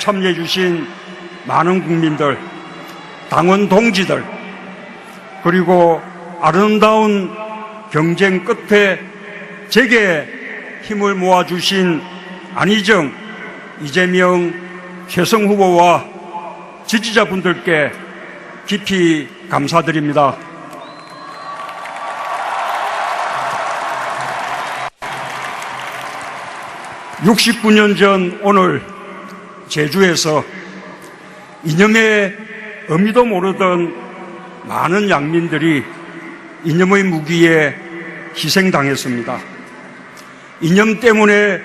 참여해 주신 많은 국민들, 당원 동지들, 그리고 아름다운 경쟁 끝에 제게 힘을 모아주신 안희정, 이재명, 최성 후보와 지지자분들께 깊이 감사드립니다. (69년) 전 오늘 제주에서 이념의 의미도 모르던 많은 양민들이 이념의 무기에 희생당했습니다. 이념 때문에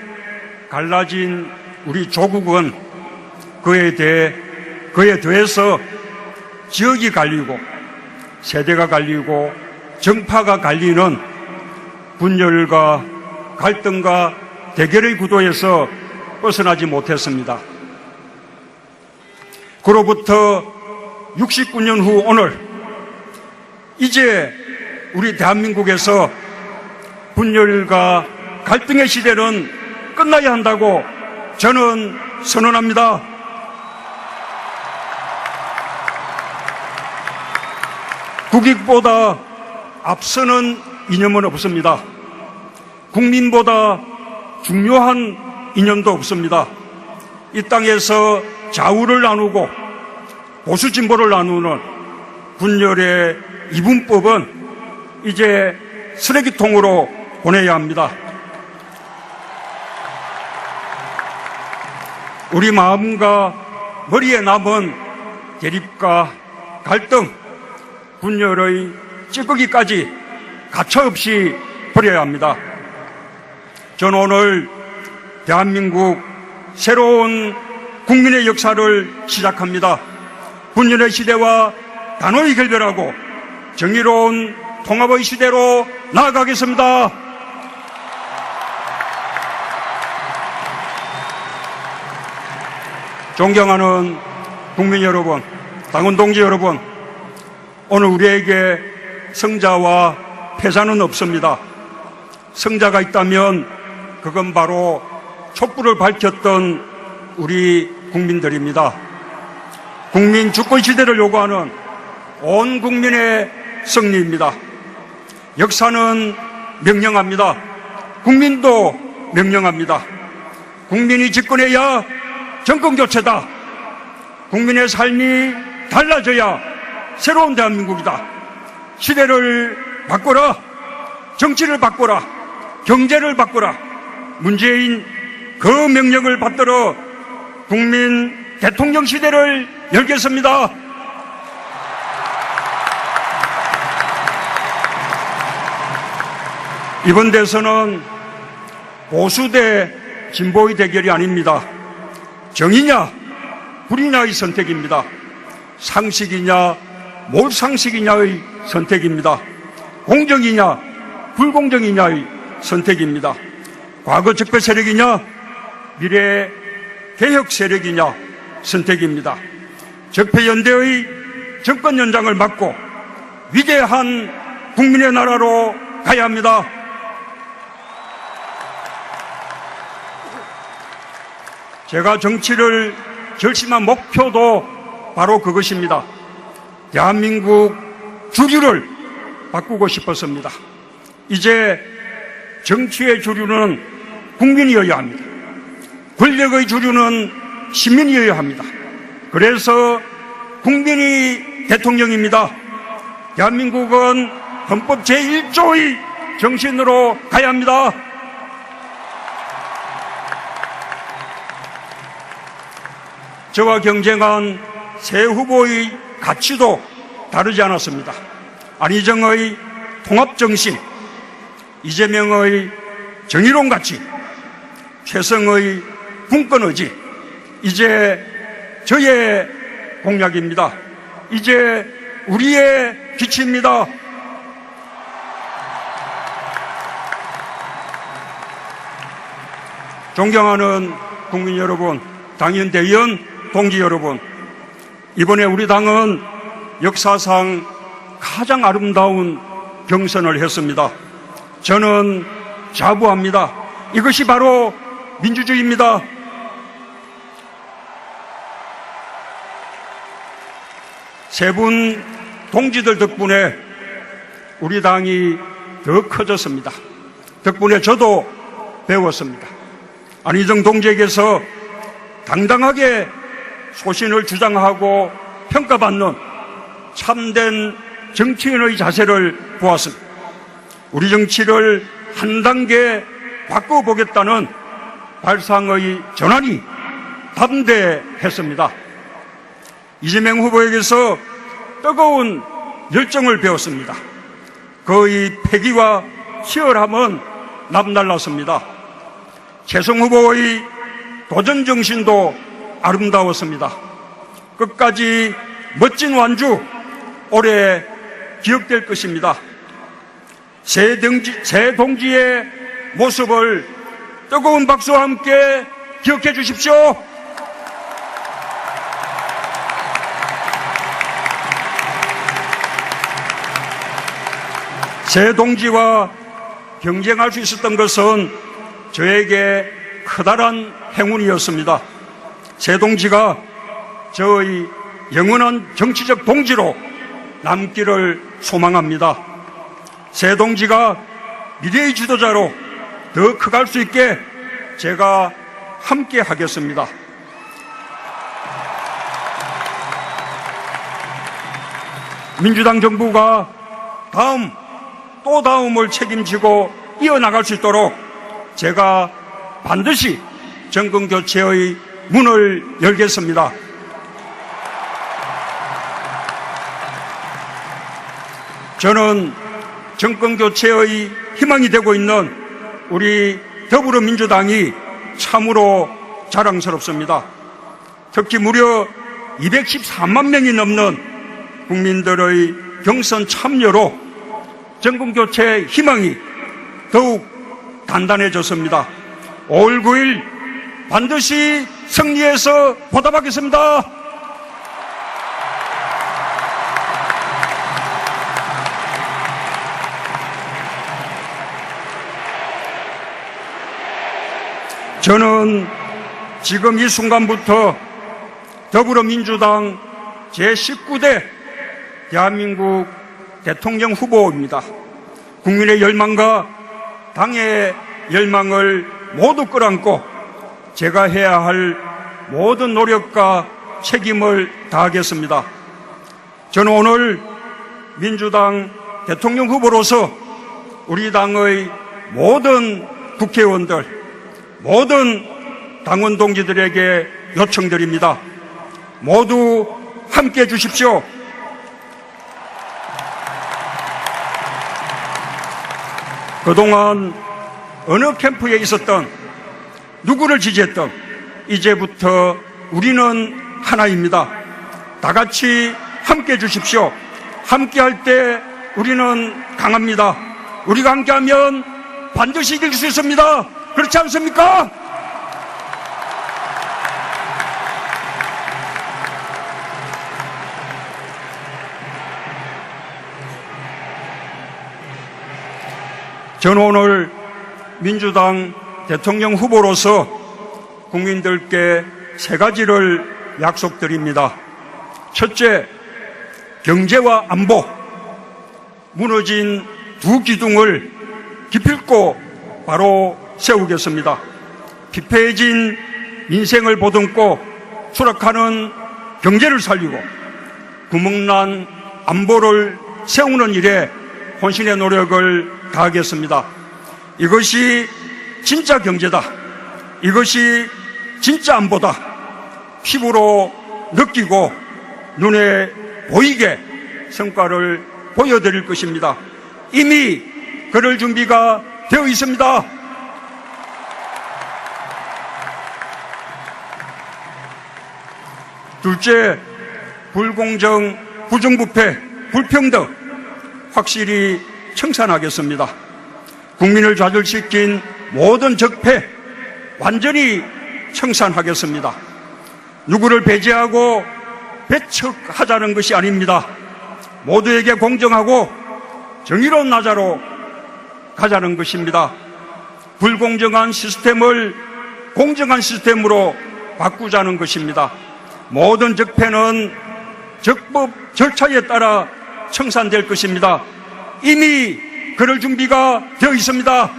갈라진 우리 조국은 그에 더해서 지역이 갈리고 세대가 갈리고 정파가 갈리는 분열과 갈등과 대결의 구도에서 벗어나지 못했습니다. 그로부터 69년 후 오늘, 이제 우리 대한민국에서 분열과 갈등의 시대는 끝나야 한다고 저는 선언합니다. 국익보다 앞서는 이념은 없습니다. 국민보다 중요한 이념도 없습니다. 이 땅에서 좌우를 나누고 보수 진보를 나누는 분열의 이분법은 이제 쓰레기통으로 보내야 합니다. 우리 마음과 머리에 남은 대립과 갈등, 분열의 찌꺼기까지 가차없이 버려야 합니다. 저는 오늘 대한민국 새로운 국민의 역사를 시작합니다. 분열의 시대와 단호히 결별하고 정의로운 통합의 시대로 나아가겠습니다. 존경하는 국민 여러분, 당원 동지 여러분, 오늘 우리에게 승자와 패자는 없습니다. 승자가 있다면 그건 바로 촛불을 밝혔던 우리 국민들입니다. 국민 주권 시대를 요구하는 온 국민의 승리입니다. 역사는 명령합니다. 국민도 명령합니다. 국민이 집권해야 정권 교체다. 국민의 삶이 달라져야 새로운 대한민국이다. 시대를 바꿔라. 정치를 바꿔라. 경제를 바꿔라. 문재인 그 명령을 받들어 국민 대통령 시대를 열겠습니다. 이번 대선은 보수 대 진보의 대결이 아닙니다. 정의냐 불의냐의 선택입니다. 상식이냐 몰상식이냐의 선택입니다. 공정이냐 불공정이냐의 선택입니다. 과거 적폐 세력이냐 미래 개혁 세력이냐 선택입니다. 적폐연대의 정권 연장을 막고 위대한 국민의 나라로 가야 합니다. 제가 정치를 결심한 목표도 바로 그것입니다. 대한민국 주류를 바꾸고 싶었습니다. 이제 정치의 주류는 국민이어야 합니다. 권력의 주류는 시민이어야 합니다. 그래서 국민이 대통령입니다. 대한민국은 헌법 제1조의 정신으로 가야 합니다. 저와 경쟁한 세 후보의 가치도 다르지 않았습니다. 안희정의 통합정신, 이재명의 정의로운 가치, 최성의 군권의지, 이제 저의 공약입니다. 이제 우리의 빛입니다. 존경하는 국민 여러분, 당연 대의원 동지 여러분, 이번에 우리 당은 역사상 가장 아름다운 경선을 했습니다. 저는 자부합니다. 이것이 바로 민주주의입니다. 세 분 동지들 덕분에 우리 당이 더 커졌습니다. 덕분에 저도 배웠습니다. 안희정 동지에게서 당당하게 소신을 주장하고 평가받는 참된 정치인의 자세를 보았습니다. 우리 정치를 한 단계 바꿔보겠다는 발상의 전환이 담대했습니다. 이재명 후보에게서 뜨거운 열정을 배웠습니다. 그의 패기와 치열함은 남달랐습니다. 최성 후보의 도전 정신도 아름다웠습니다. 끝까지 멋진 완주 오래 기억될 것입니다. 새 동지의 모습을 뜨거운 박수와 함께 기억해 주십시오. 새 동지와 경쟁할 수 있었던 것은 저에게 커다란 행운이었습니다. 새 동지가 저의 영원한 정치적 동지로 남기를 소망합니다. 새 동지가 미래의 지도자로 더 커갈 수 있게 제가 함께 하겠습니다. 민주당 정부가 또 다음을 책임지고 이어나갈 수 있도록 제가 반드시 정권교체의 문을 열겠습니다. 저는 정권교체의 희망이 되고 있는 우리 더불어민주당이 참으로 자랑스럽습니다. 특히 무려 214만 명이 넘는 국민들의 경선 참여로 정권교체의 희망이 더욱 단단해졌습니다. 5월 9일 반드시 승리해서 보답하겠습니다. 저는 지금 이 순간부터 더불어민주당 제19대 대한민국 대통령 후보입니다. 국민의 열망과 당의 열망을 모두 끌어안고 제가 해야 할 모든 노력과 책임을 다하겠습니다. 저는 오늘 민주당 대통령 후보로서 우리 당의 모든 국회의원들, 모든 당원 동지들에게 요청드립니다. 모두 함께해 주십시오. 그동안 어느 캠프에 있었던 누구를 지지했던 이제부터 우리는 하나입니다. 다 같이 함께해 주십시오. 함께할 때 우리는 강합니다. 우리가 함께하면 반드시 이길 수 있습니다. 그렇지 않습니까? 저는 오늘 민주당 대통령 후보로서 국민들께 세 가지를 약속드립니다. 첫째, 경제와 안보, 무너진 두 기둥을 기필코 바로 세우겠습니다. 피폐해진 민생을 보듬고 추락하는 경제를 살리고 구멍난 안보를 세우는 일에 혼신의 노력을 다하겠습니다. 이것이 진짜 경제다. 이것이 진짜 안보다. 피부로 느끼고 눈에 보이게 성과를 보여드릴 것입니다. 이미 그럴 준비가 되어 있습니다. 둘째, 불공정, 부정부패, 불평등 확실히 청산하겠습니다. 국민을 좌절시킨 모든 적폐 완전히 청산하겠습니다. 누구를 배제하고 배척하자는 것이 아닙니다. 모두에게 공정하고 정의로운 나라로 가자는 것입니다. 불공정한 시스템을 공정한 시스템으로 바꾸자는 것입니다. 모든 적폐는 적법 절차에 따라 청산될 것입니다. 이미 그럴 준비가 되어 있습니다.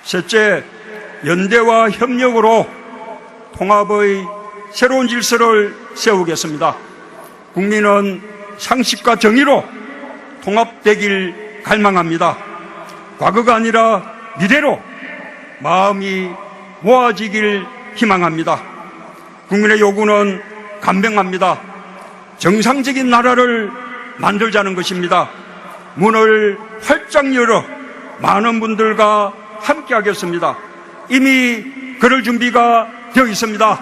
셋째, 연대와 협력으로 통합의 새로운 질서를 세우겠습니다. 국민은 상식과 정의로 통합되길 갈망합니다. 과거가 아니라 미래로 마음이 모아지길 희망합니다. 국민의 요구는 간명합니다. 정상적인 나라를 만들자는 것입니다. 문을 활짝 열어 많은 분들과 함께 하겠습니다. 이미 그럴 준비가 되어 있습니다.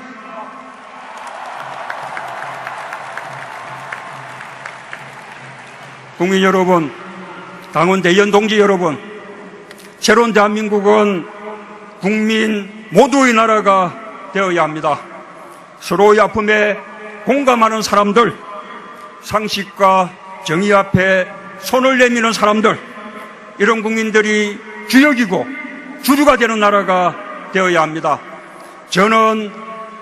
국민 여러분, 당원 대의원 동지 여러분, 새로운 대한민국은 국민 모두의 나라가 되어야 합니다. 서로의 아픔에 공감하는 사람들, 상식과 정의 앞에 손을 내미는 사람들, 이런 국민들이 주역이고 주류가 되는 나라가 되어야 합니다. 저는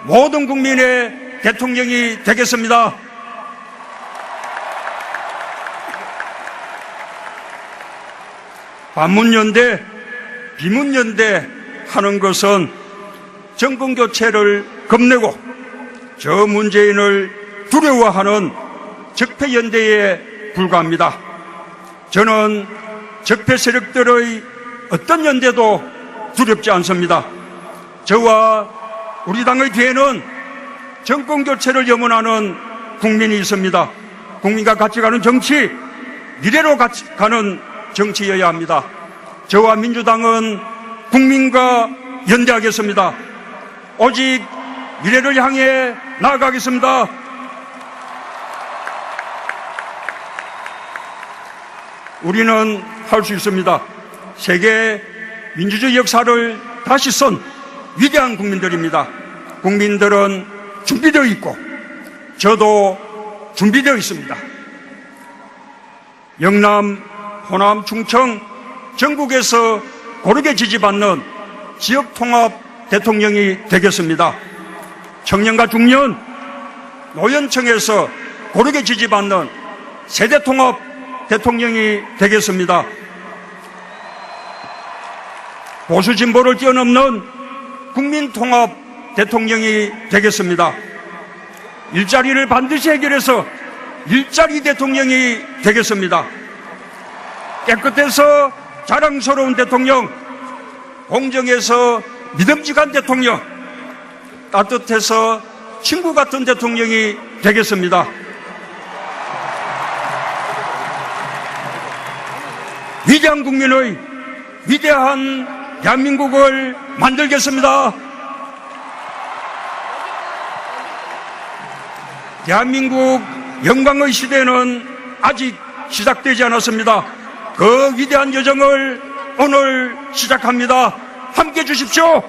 모든 국민의 대통령이 되겠습니다. 반문연대, 비문연대 하는 것은 정권교체를 겁내고 저 문재인을 두려워하는 적폐연대에 불과합니다. 저는 적폐 세력들의 어떤 연대도 두렵지 않습니다. 저와 우리 당의 뒤에는 정권교체를 염원하는 국민이 있습니다. 국민과 같이 가는 정치, 미래로 같이 가는 정치여야 합니다. 저와 민주당은 국민과 연대하겠습니다. 오직 미래를 향해 나아가겠습니다. 우리는 할 수 있습니다. 세계 민주주의 역사를 다시 쓴 위대한 국민들입니다. 국민들은 준비되어 있고 저도 준비되어 있습니다. 영남, 호남, 충청, 전국에서 고르게 지지받는 지역통합 대통령이 되겠습니다. 청년과 중년, 노년층에서 고르게 지지받는 세대통합 대통령이 되겠습니다. 보수 진보를 뛰어넘는 국민통합 대통령이 되겠습니다. 일자리를 반드시 해결해서 일자리 대통령이 되겠습니다. 깨끗해서 자랑스러운 대통령, 공정해서 믿음직한 대통령, 따뜻해서 친구 같은 대통령이 되겠습니다. 위대한 국민의 위대한 대한민국을 만들겠습니다. 대한민국 영광의 시대는 아직 시작되지 않았습니다. 그 위대한 여정을 오늘 시작합니다. 함께 해주십시오.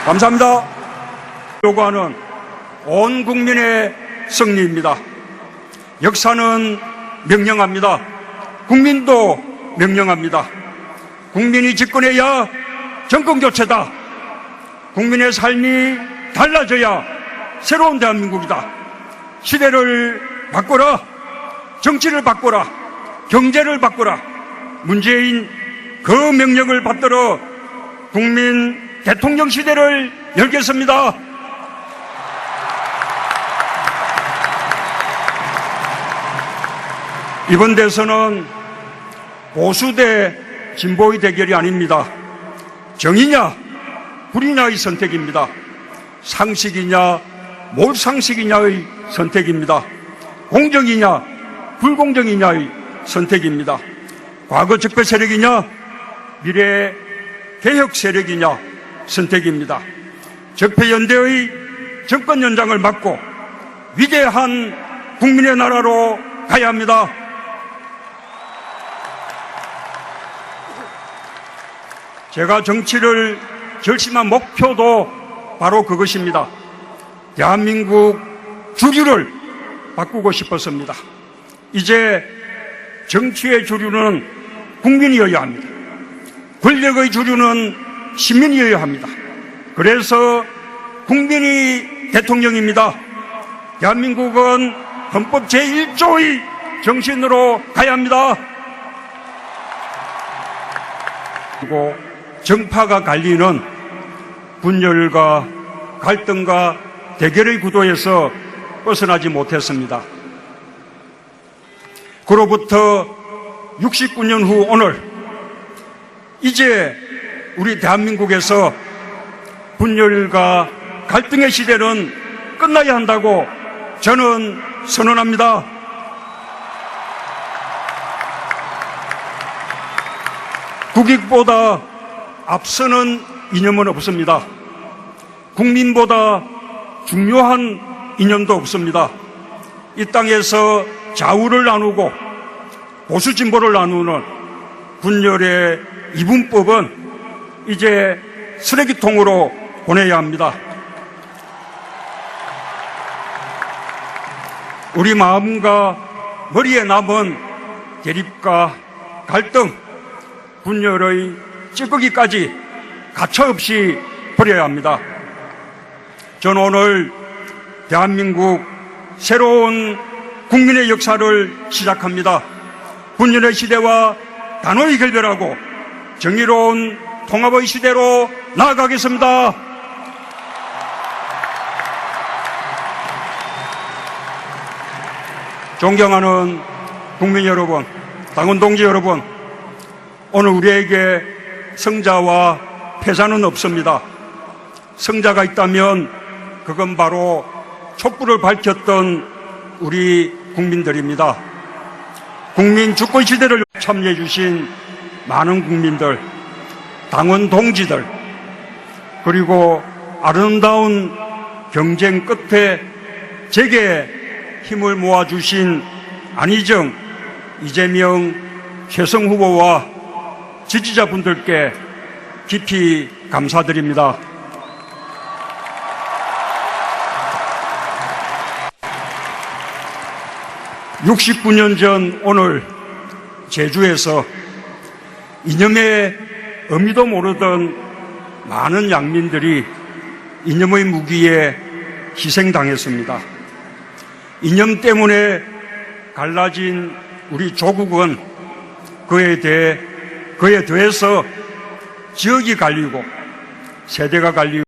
감사합니다. 요구하는 온 국민의 승리입니다. 역사는 명령합니다. 국민도 명령합니다. 국민이 집권해야 정권교체다. 국민의 삶이 달라져야 새로운 대한민국이다. 시대를 바꿔라. 정치를 바꿔라. 경제를 바꿔라. 문재인 그 명령을 받들어 국민 대통령 시대를 열겠습니다. 이번 대선은 보수 대 진보의 대결이 아닙니다. 정의냐 불의냐의 선택입니다. 상식이냐 몰상식이냐의 선택입니다. 공정이냐 불공정이냐의 선택입니다. 과거 적폐 세력이냐 미래 개혁 세력이냐 선택입니다. 적폐연대의 정권 연장을 막고 위대한 국민의 나라로 가야 합니다. 제가 정치를 결심한 목표도 바로 그것입니다. 대한민국 주류를 바꾸고 싶었습니다. 이제 정치의 주류는 국민이어야 합니다. 권력의 주류는 시민이어야 합니다. 그래서 국민이 대통령입니다. 대한민국은 헌법 제1조의 정신으로 가야 합니다. 그리고 정파가 갈리는 분열과 갈등과 대결의 구도에서 벗어나지 못했습니다. 그로부터 69년 후 오늘 이제 우리 대한민국에서 분열과 갈등의 시대는 끝나야 한다고 저는 선언합니다. 국익보다 앞서는 이념은 없습니다. 국민보다 중요한 이념도 없습니다. 이 땅에서 좌우를 나누고 보수 진보를 나누는 분열의 이분법은 이제 쓰레기통으로 보내야 합니다. 우리 마음과 머리에 남은 대립과 갈등, 분열의 찌꺼기까지 가차없이 버려야 합니다. 저는 오늘 대한민국 새로운 국민의 역사를 시작합니다. 분열의 시대와 단호히 결별하고 정의로운 통합의 시대로 나아가겠습니다. 존경하는 국민 여러분, 당원 동지 여러분, 오늘 우리에게 성자와 패자는 없습니다. 성자가 있다면 그건 바로 촛불을 밝혔던 우리 국민들입니다. 국민 주권 시대를 참여해 주신 많은 국민들, 당원 동지들, 그리고 아름다운 경쟁 끝에 제게 힘을 모아주신 안희정, 이재명, 최성 후보와 지지자분들께 깊이 감사드립니다. (69년) 전 오늘 제주에서 이념의 의미도 모르던 많은 양민들이 이념의 무기에 희생당했습니다. 이념 때문에 갈라진 우리 조국은 그에 더해서 지역이 갈리고 세대가 갈리고